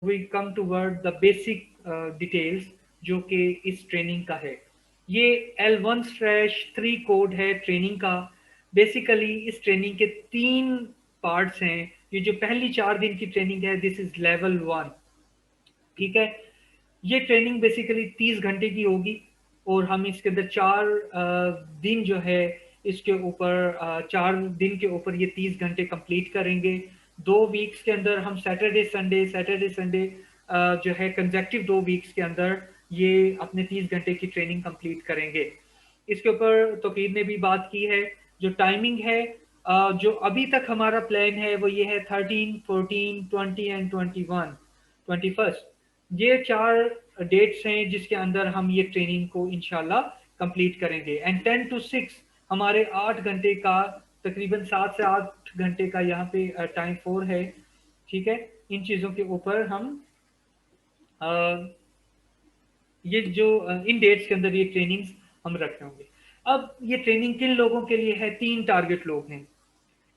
We come toward the basic details जो कि इस ट्रेनिंग का है। ये L1/3 कोड है ट्रेनिंग का। बेसिकली इस ट्रेनिंग के 3 पार्ट्स हैं। ये जो पहली 4 दिन की ट्रेनिंग है, दिस इज लेवल 1। ठीक है, ये ट्रेनिंग बेसिकली 30 घंटे की होगी और हम इसके अंदर 4 दिन जो है, इसके ऊपर 4 दिन के ऊपर ये 30 घंटे कंप्लीट करेंगे। 2 वीक्स के अंदर हम सैटरडे संडे जो है कंजेक्टिव 2 वीक्स के अंदर ये अपने 30 घंटे की ट्रेनिंग कंप्लीट करेंगे। इसके ऊपर तोकीर ने भी बात की है। जो टाइमिंग है, जो अभी तक हमारा प्लान है वो ये है 13, 14, 20 एंड 21 ये 4 डेट्स हैं जिसके अंदर हम ये ट्रेनिंग को इंशाल्लाह कंप्लीट करेंगे। एंड 10 to 6 हमारे 8 घंटे का, तकरीबन 7 से 8 घंटे का यहाँ पे टाइम 4 है। ठीक है, इन चीज़ों के ऊपर हम अ, ये जो इन डेट्स के अंदर ये ट्रेनिंग्स हम रख रहे होंगे। अब ये ट्रेनिंग किन लोगों के लिए है? 3 टारगेट लोग हैं।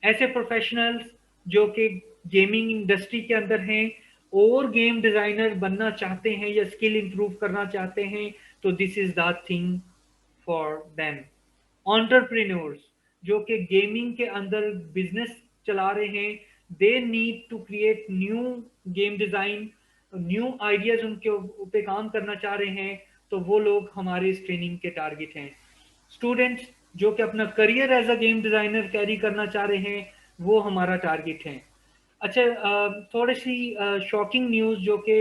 ऐसे प्रोफेशनल्स जो कि गेमिंग इंडस्ट्री के अंदर हैं और गेम डिजाइनर बनना चाहते हैं या स्किल इंप्रूव करना चाहते हैं, तो this is the thing for them. Entrepreneurs जो कि गेमिंग के अंदर बिजनेस चला रहे हैं, they need to create new game design, new ideas उनके पे काम करना चाह रहे हैं, तो वो लोग हमारे इस ट्रेनिंग के टारगेट हैं। स्टूडेंट्स जो कि अपना career as a game designer carry करना चाह रहे हैं, वो हमारा टारगेट है। अच्छा, थोड़ी सी शॉकिंग न्यूज जो कि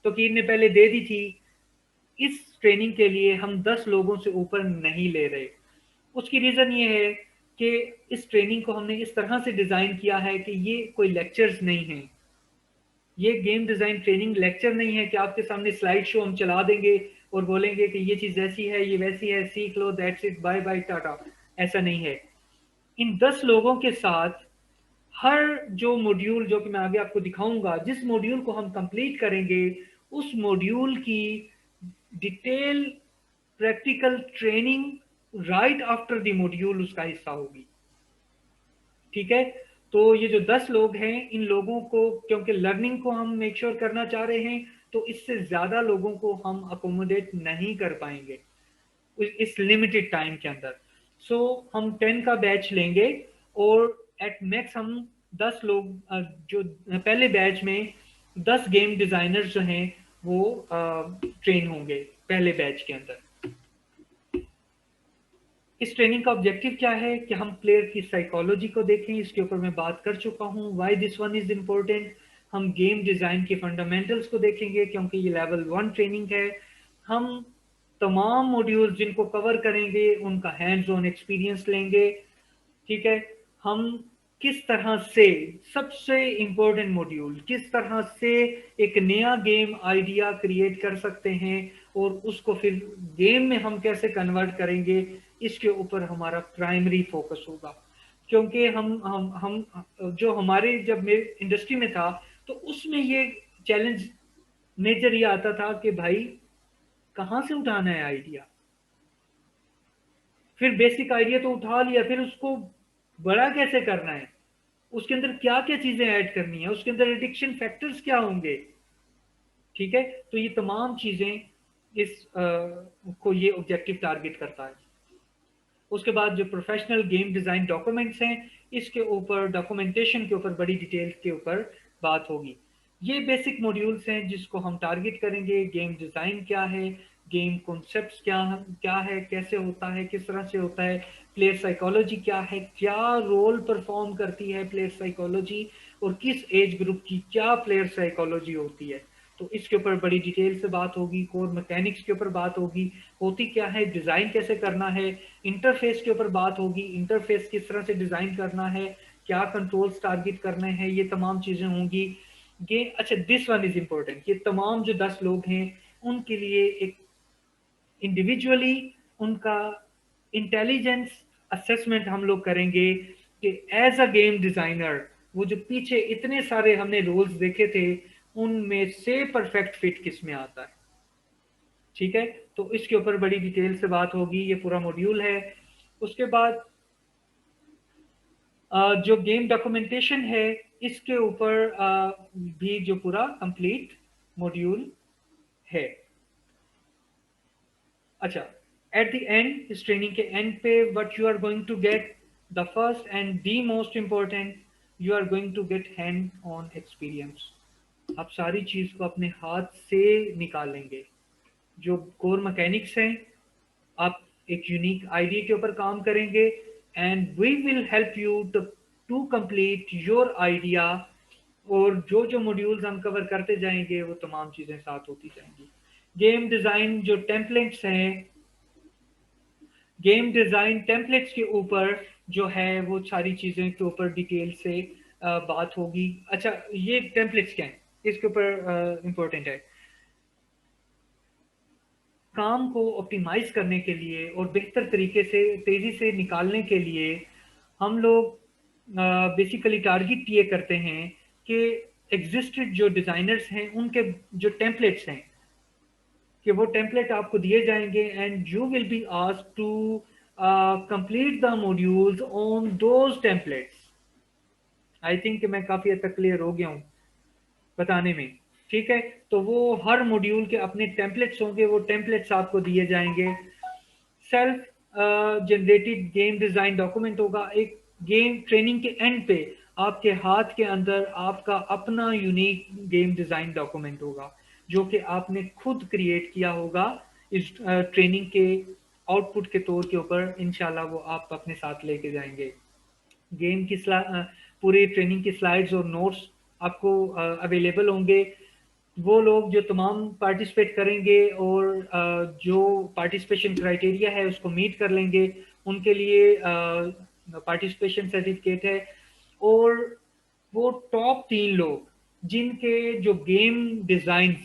तोकीर ने पहले दे दी थी, इस ट्रेनिंग के लिए हम 10 लोगों से ऊपर नहीं ले रहे। उसकी रीजन ये है कि इस ट्रेनिंग को हमने इस तरह से डिजाइन किया है कि ये कोई लेक्चर्स नहीं है। ये गेम डिजाइन ट्रेनिंग लेक्चर नहीं है कि आपके सामने स्लाइड शो हम चला देंगे और बोलेंगे कि ये चीज ऐसी है, ये वैसी है, सीख लो, that's it, bye bye, tata. ऐसा नहीं है। इन 10 लोगों के साथ हर जो मॉड्यूल जो कि मैं आगे आपको दिखाऊंगा, जिस मॉड्यूल को हम कंप्लीट करेंगे, उस मॉड्यूल की detail practical training right after the module उसका हिस्सा होगी। ठीक है, तो ये जो 10 लोग हैं, इन लोगों को क्योंकि लर्निंग को हम मेक श्योर करना चाह रहे हैं, तो इससे ज्यादा लोगों को हम अकोमोडेट नहीं कर पाएंगे इस लिमिटेड टाइम के अंदर। सो हम 10 का बैच लेंगे और एट मैक्स हम 10 लोग जो पहले बैच में 10 गेम डिजाइनर्स जो हैं वो ट्रेन होंगे पहले बैच के अंदर। इस ट्रेनिंग का ऑब्जेक्टिव क्या है कि हम प्लेयर की साइकोलॉजी को देखें। इसके ऊपर मैं बात कर चुका हूं, why this one is important. हम गेम डिजाइन के फंडामेंटल्स को देखेंगे क्योंकि ये लेवल 1 ट्रेनिंग है। हम तमाम मॉड्यूल्स जिनको कवर करेंगे उनका हैंड्स ऑन एक्सपीरियंस लेंगे। ठीक है, हम किस तरह से, सबसे इंपॉर्टेंट मॉड्यूल, किस तरह से एक नया गेम आइडिया क्रिएट कर सकते हैं और उसको फिर गेम में हम कैसे कन्वर्ट करेंगे, इसके ऊपर हमारा प्राइमरी फोकस होगा। क्योंकि हम जो हमारे जब इंडस्ट्री में था, तो उसमें ये चैलेंज मेजर ये आता था कि भाई कहाँ से उठाना है आइडिया। फिर बेसिक आइडिया तो उठा लिया, फिर उसको बड़ा कैसे करना है, उसके अंदर क्या क्या चीजें ऐड करनी है, उसके अंदर एडिक्शन फैक्टर्स क्या होंगे। ठीक है, तो ये तमाम चीजें इस को ये ऑब्जेक्टिव टारगेट करता है। उसके बाद जो प्रोफेशनल गेम डिजाइन डॉक्यूमेंट्स हैं, इसके ऊपर डॉक्यूमेंटेशन के ऊपर बड़ी डिटेल के ऊपर बात होगी। ये बेसिक मॉड्यूल्स हैं जिसको हम टारगेट करेंगे। गेम डिजाइन क्या है, गेम कॉन्सेप्ट्स क्या क्या है, कैसे होता है, किस तरह से होता है, प्लेयर साइकोलॉजी क्या है, क्या रोल परफॉर्म करती है प्लेयर साइकोलॉजी, और किस एज ग्रुप की क्या प्लेयर साइकोलॉजी होती है। तो इसके ऊपर बड़ी डिटेल से बात होगी। कोर मैकेनिक्स के ऊपर बात होगी, होती क्या है, डिजाइन कैसे करना है। इंटरफेस के ऊपर बात होगी, इंटरफेस किस तरह से डिजाइन करना है, क्या कंट्रोल्स टारगेट करने हैं, ये तमाम चीजें होंगी। ये अच्छा, दिस वन इज इंपॉर्टेंट। ये तमाम जो 10 लोग हैं उनके लिए एक इंडिविजुअली उनका इंटेलिजेंस असेसमेंट हम लोग करेंगे कि एज अ गेम डिजाइनर वो जो पीछे इतने सारे हमने रोल्स देखे थे, उनमें से परफेक्ट फिट किस में आता है। ठीक है, तो इसके ऊपर बड़ी डिटेल से बात होगी। ये पूरा मॉड्यूल है। उसके बाद जो गेम डॉक्यूमेंटेशन है इसके ऊपर भी जो पूरा कंप्लीट मॉड्यूल है। अच्छा, एट द एंड, इस ट्रेनिंग के एंड पे what you are going to get, the first and the most important, you are going to get hand on experience. आप सारी चीज को अपने हाथ से निकालेंगे। जो कोर मैकेनिक्स हैं, आप एक यूनिक आइडिया के ऊपर काम करेंगे and we will help you to complete your idea. और जो जो मॉड्यूल्स हम कवर करते जाएंगे वो तमाम चीजें साथ होती जाएंगी। गेम डिजाइन जो टेम्पलेट्स हैं, गेम डिजाइन टेम्पलेट्स के ऊपर जो है वो सारी चीजें के ऊपर डिटेल से बात होगी। अच्छा, ये टेम्पलेट्स क्या है इसके ऊपर इंपॉर्टेंट है। काम को ऑप्टिमाइज करने के लिए और बेहतर तरीके से तेजी से निकालने के लिए हम लोग बेसिकली टारगेट ये करते हैं कि एग्जिस्टेड जो डिजाइनर्स हैं उनके जो टेम्पलेट्स हैं कि वो टेम्पलेट आपको दिए जाएंगे and you will be asked to complete the modules on those templates. I think कि मैं काफी हद तक क्लियर हो गया हूँ बताने में। ठीक है, तो वो हर मॉड्यूल के अपने टेम्पलेट्स होंगे, वो टेम्पलेट्स आपको दिए जाएंगे। Self generated game design document होगा। एक गेम ट्रेनिंग के एंड पे आपके हाथ के अंदर आपका अपना यूनिक गेम डिजाइन डॉक्यूमेंट होगा जो कि आपने खुद क्रिएट किया होगा। इस ट्रेनिंग के आउटपुट के तौर के ऊपर इंशाल्लाह वो आप अपने साथ लेके जाएंगे। गेम की पूरी ट्रेनिंग की स्लाइड्स और नोट्स आपको अवेलेबल होंगे। वो लोग जो तमाम पार्टिसिपेट करेंगे और जो पार्टिसिपेशन क्राइटेरिया है उसको मीट कर लेंगे, उनके लिए पार्टिसिपेशन सर्टिफिकेट है। और वो टॉप 3 लोग जिनके जो गेम डिजाइन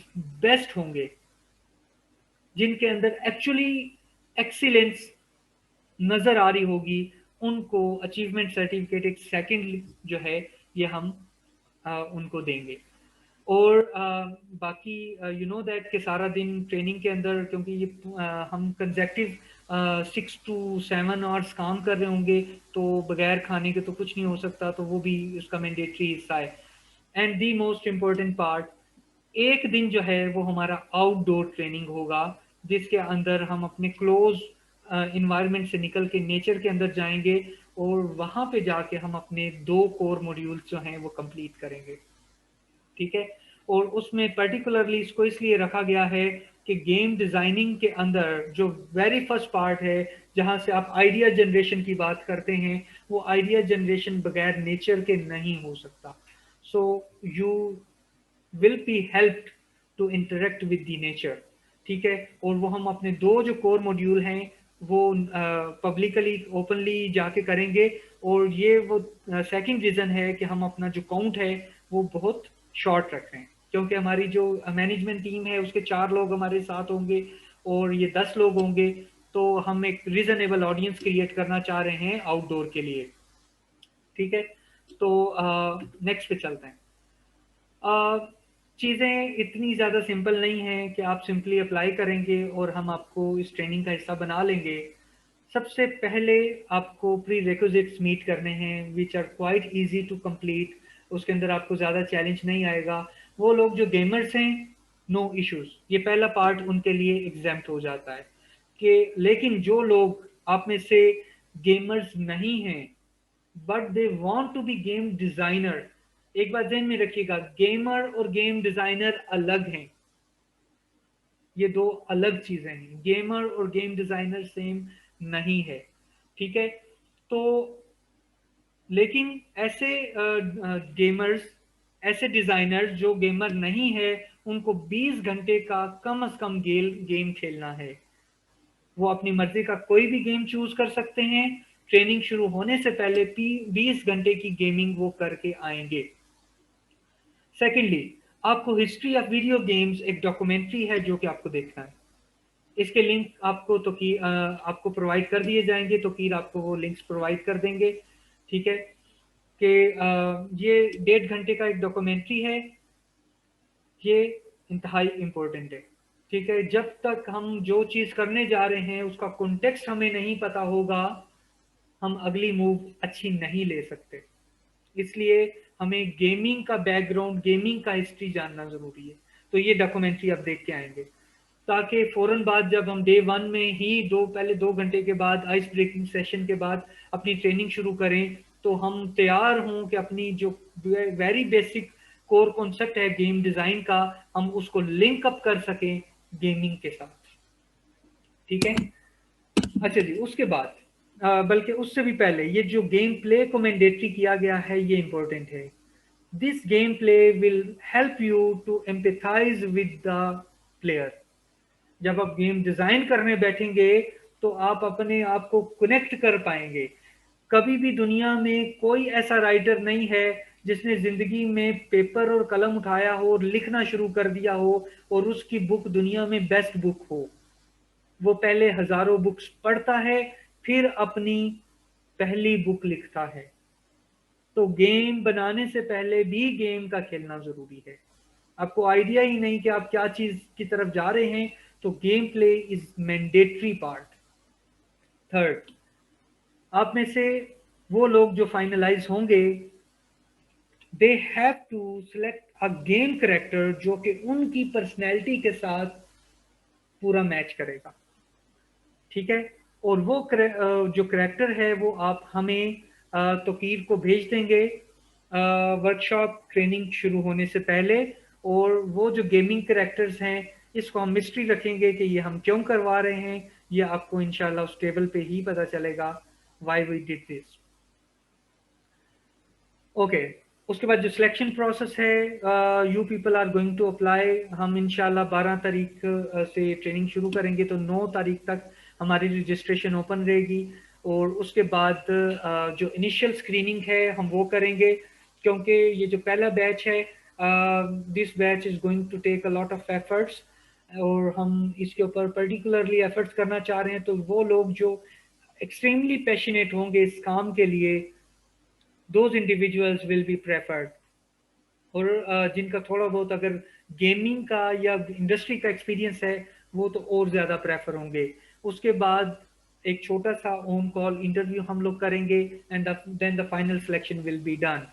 बेस्ट होंगे, जिनके अंदर एक्चुअली एक्सीलेंस नजर आ रही होगी, उनको अचीवमेंट सर्टिफिकेट एक सेकंड जो है ये हम उनको देंगे। और बाकी यू नो दैट कि सारा दिन ट्रेनिंग के अंदर, क्योंकि ये हम कंजेक्टिव 6 to 7 आवर्स काम कर रहे होंगे, तो बगैर खाने के तो कुछ नहीं हो सकता, तो वो भी उसका मैंडेटरी हिस्सा है। And the most important part, एक दिन जो है वो हमारा आउटडोर ट्रेनिंग होगा जिसके अंदर हम अपने क्लोज इन्वायरमेंट से निकल के नेचर के अंदर जाएंगे और वहां पे जाके हम अपने 2 कोर मॉड्यूल्स जो हैं वो कंप्लीट करेंगे। ठीक है, और उसमें पर्टिकुलरली इसको इसलिए रखा गया है कि गेम डिजाइनिंग के अंदर जो वेरी फर्स्ट पार्ट है जहां से आप आइडिया जनरेशन की बात करते हैं, वो आइडिया जनरेशन बगैर नेचर के नहीं हो सकता। So you will be helped to interact with the nature. ठीक है, और वो हम अपने 2 जो कोर मॉड्यूल हैं वो पब्लिकली ओपनली जाके करेंगे। और ये वो सेकंड रीजन है कि हम अपना जो काउंट है वो बहुत शॉर्ट रख रहे हैं, क्योंकि हमारी जो मैनेजमेंट टीम है उसके 4 लोग हमारे साथ होंगे और ये 10 लोग होंगे। तो हम एक रीजनेबल ऑडियंस क्रिएट करना चाह रहे हैं आउटडोर के लिए। ठीक है, तो नेक्स्ट पे चलते हैं। चीज़ें इतनी ज़्यादा सिंपल नहीं हैं कि आप सिंपली अप्लाई करेंगे और हम आपको इस ट्रेनिंग का हिस्सा बना लेंगे। सबसे पहले आपको प्री रिक्विजिट्स मीट करने हैं which are quite easy to complete. उसके अंदर आपको ज़्यादा चैलेंज नहीं आएगा। वो लोग जो गेमर्स हैं, नो इश्यूज, ये पहला पार्ट उनके लिए एग्जाम्प्ट हो जाता है। कि लेकिन जो लोग आप में से गेमर्स नहीं हैं but they want to be game designer, एक बात ध्यान में रखिएगा, गेमर और गेम डिजाइनर अलग हैं। ये 2 अलग चीजें हैं। गेमर और गेम डिजाइनर सेम नहीं है। ठीक है, तो लेकिन ऐसे गेमर्स, ऐसे डिजाइनर्स जो गेमर नहीं है, उनको 20 घंटे का कम से कम गेम खेलना है। वो अपनी मर्जी का कोई भी गेम चूज कर सकते हैं। ट्रेनिंग शुरू होने से पहले 20 घंटे की गेमिंग वो करके आएंगे। सेकेंडली, आपको हिस्ट्री ऑफ वीडियो गेम्स एक डॉक्यूमेंट्री है जो कि आपको देखना है। इसके लिंक आपको आपको प्रोवाइड कर दिए जाएंगे, तो कीर आपको वो लिंक्स प्रोवाइड कर देंगे। ठीक है, कि ये 1.5 घंटे का एक डॉक्यूमेंट्री है। ये इंतहाई इंपॉर्टेंट है। ठीक है, जब तक हम जो चीज करने जा रहे हैं उसका कॉन्टेक्स्ट हमें नहीं पता होगा, हम अगली मूव अच्छी नहीं ले सकते। इसलिए हमें गेमिंग का बैकग्राउंड, गेमिंग का हिस्ट्री जानना ज़रूरी है। तो ये डॉक्यूमेंट्री आप देख के आएंगे, ताकि फ़ौरन बाद जब हम डे वन में ही पहले 2 घंटे के बाद आइस ब्रेकिंग सेशन के बाद अपनी ट्रेनिंग शुरू करें, तो हम तैयार हों कि अपनी जो वेरी बेसिक कोर कॉन्सेप्ट है गेम डिज़ाइन का, हम उसको लिंक अप कर सकें गेमिंग के साथ। ठीक है। अच्छा जी, उसके बाद बल्कि उससे भी पहले ये जो गेम प्ले को मैंडेटरी किया गया है ये इंपॉर्टेंट है। This game play will help you to empathise with the player. जब आप गेम डिजाइन करने बैठेंगे तो आप अपने आप को कनेक्ट कर पाएंगे। कभी भी दुनिया में कोई ऐसा राइटर नहीं है जिसने जिंदगी में पेपर और कलम उठाया हो और लिखना शुरू कर दिया हो और उसकी बुक दुनिया में बेस्ट बुक हो। वो पहले हजारों बुक्स पढ़ता है, फिर अपनी पहली बुक लिखता है। तो गेम बनाने से पहले भी गेम का खेलना जरूरी है। आपको आइडिया ही नहीं कि आप क्या चीज की तरफ जा रहे हैं, तो game play is mandatory part. Third, आप में से वो लोग जो फाइनलाइज होंगे, they have to select a game character जो कि उनकी पर्सनैलिटी के साथ पूरा मैच करेगा। ठीक है। और वो जो करेक्टर है वो आप हमें तोकीर को भेज देंगे वर्कशॉप ट्रेनिंग शुरू होने से पहले। और वो जो गेमिंग करेक्टर्स हैं इसको हम मिस्ट्री रखेंगे कि ये हम क्यों करवा रहे हैं। ये आपको इंशाल्लाह उस टेबल पे ही पता चलेगा why we did this. Okay. उसके बाद जो सिलेक्शन प्रोसेस है, you people are going to apply. हम इंशाल्लाह 12 तारीख से ट्रेनिंग शुरू करेंगे, तो 9 तारीख तक हमारी रजिस्ट्रेशन ओपन रहेगी। और उसके बाद जो इनिशियल स्क्रीनिंग है हम वो करेंगे, क्योंकि ये जो पहला बैच है, this batch is going to take a lot of efforts, और हम इसके ऊपर पर्टिकुलरली एफर्ट्स करना चाह रहे हैं। तो वो लोग जो एक्सट्रीमली पैशनेट होंगे इस काम के लिए, those individuals will be preferred। और जिनका थोड़ा बहुत अगर गेमिंग का या इंडस्ट्री का एक्सपीरियंस है वो तो और ज़्यादा प्रेफर होंगे। उसके बाद एक छोटा सा ऑन कॉल इंटरव्यू हम लोग करेंगे, and then the final selection will be done.